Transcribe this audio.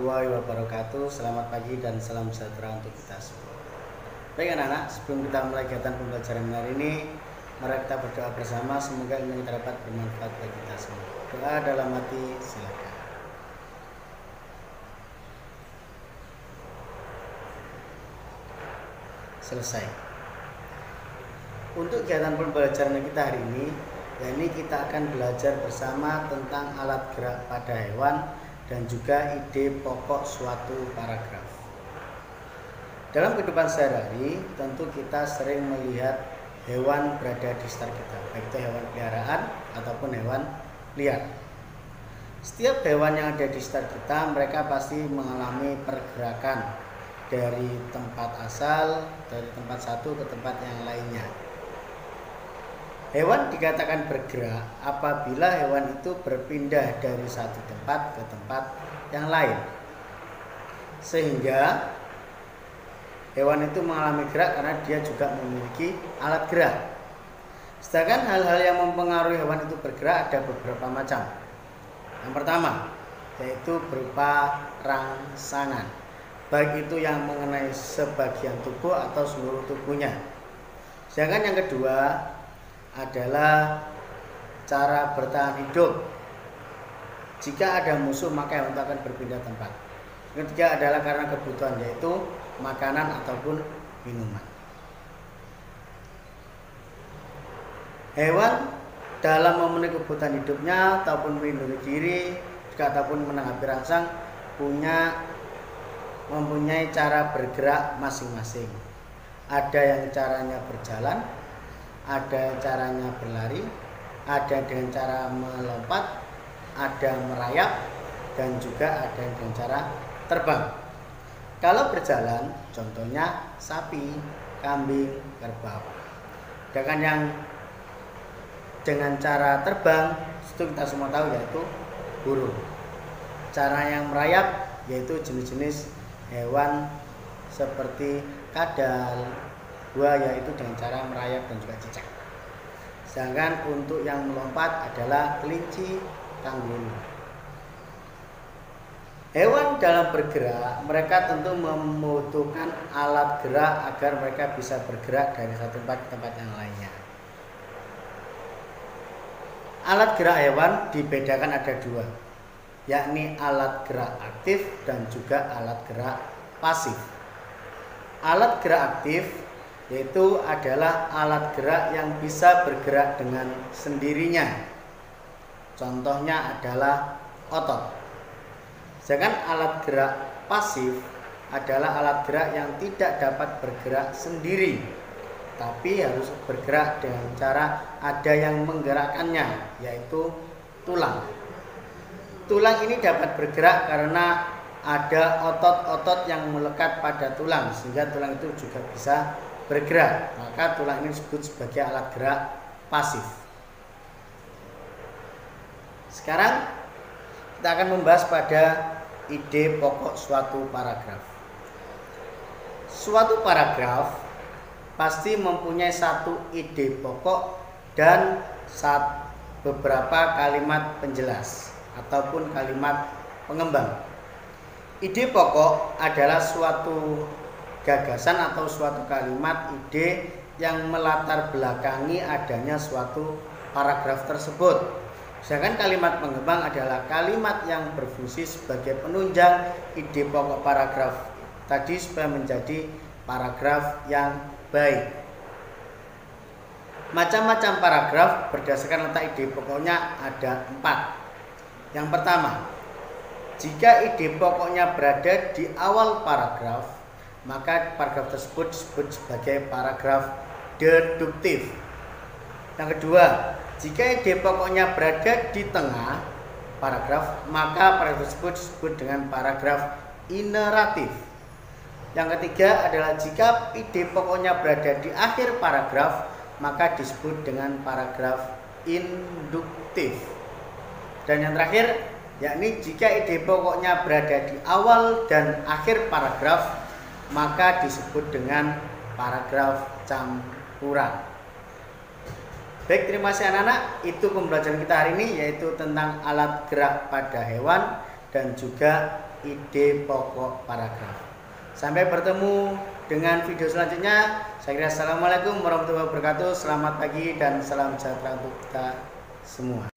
warahmatullahi wabarakatuh. Selamat pagi dan salam sejahtera untuk kita semua. Baik anak-anak, sebelum kita mulai kegiatan pembelajaran hari ini, mari kita berdoa bersama. Semoga ilmu kita dapat bermanfaat bagi kita semua. Doa dalam hati, silakan. Selesai. Untuk kegiatan pembelajaran kita hari ini, kita akan belajar bersama tentang alat gerak pada hewan dan juga ide pokok suatu paragraf. Dalam kehidupan sehari-hari, tentu kita sering melihat hewan berada di sekitar kita, baik itu hewan peliharaan ataupun hewan liar. Setiap hewan yang ada di sekitar kita, mereka pasti mengalami pergerakan dari tempat asal, dari tempat satu ke tempat yang lainnya. Hewan dikatakan bergerak apabila hewan itu berpindah dari satu tempat ke tempat yang lain, sehingga hewan itu mengalami gerak karena dia juga memiliki alat gerak. Sedangkan hal-hal yang mempengaruhi hewan itu bergerak ada beberapa macam. Yang pertama yaitu berupa rangsangan, baik itu yang mengenai sebagian tubuh atau seluruh tubuhnya. Sedangkan yang kedua adalah cara bertahan hidup. Jika ada musuh maka hewan itu akan berpindah tempat. Yang ketiga adalah karena kebutuhan, yaitu makanan ataupun minuman. Hewan dalam memenuhi kebutuhan hidupnya ataupun melindungi diri ataupun menanggapi rangsang mempunyai cara bergerak masing-masing. Ada yang caranya berjalan, ada caranya berlari, ada dengan cara melompat, ada merayap, dan juga ada dengan cara terbang. Kalau berjalan, contohnya sapi, kambing, kerbau. Sedangkan yang dengan cara terbang, itu kita semua tahu yaitu burung. Cara yang merayap yaitu jenis-jenis hewan seperti kadal, buaya itu dengan cara merayap dan juga cicak. Sedangkan untuk yang melompat adalah kelinci, kangguru. Hewan dalam bergerak, mereka tentu membutuhkan alat gerak agar mereka bisa bergerak dari satu tempat ke tempat yang lainnya. Alat gerak hewan dibedakan ada dua, yakni alat gerak aktif dan juga alat gerak pasif. Alat gerak aktif yaitu adalah alat gerak yang bisa bergerak dengan sendirinya. Contohnya adalah otot. Sedangkan alat gerak pasif adalah alat gerak yang tidak dapat bergerak sendiri, tapi harus bergerak dengan cara ada yang menggerakkannya, yaitu tulang. Tulang ini dapat bergerak karena ada otot-otot yang melekat pada tulang, sehingga tulang itu juga bisa bergerak. Maka tulang ini disebut sebagai alat gerak pasif. Sekarang kita akan membahas pada ide pokok suatu paragraf. Suatu paragraf pasti mempunyai satu ide pokok dan beberapa kalimat penjelas ataupun kalimat pengembang. Ide pokok adalah suatu gagasan atau suatu kalimat ide yang melatar belakangi adanya suatu paragraf tersebut. Sedangkan kalimat pengembang adalah kalimat yang berfungsi sebagai penunjang ide pokok paragraf tadi supaya menjadi paragraf yang baik. Macam-macam paragraf berdasarkan letak ide pokoknya ada 4. Yang pertama, jika ide pokoknya berada di awal paragraf, maka paragraf tersebut disebut sebagai paragraf deduktif. Yang kedua, jika ide pokoknya berada di tengah paragraf, maka paragraf tersebut disebut dengan paragraf ineratif. Yang ketiga adalah jika ide pokoknya berada di akhir paragraf, maka disebut dengan paragraf induktif. Dan yang terakhir, yakni jika ide pokoknya berada di awal dan akhir paragraf, maka disebut dengan paragraf campuran. Baik, terima kasih anak-anak. Itu pembelajaran kita hari ini, yaitu tentang alat gerak pada hewan dan juga ide pokok paragraf. Sampai bertemu dengan video selanjutnya. Saya kira assalamualaikum warahmatullahi wabarakatuh. Selamat pagi dan salam sejahtera untuk kita semua.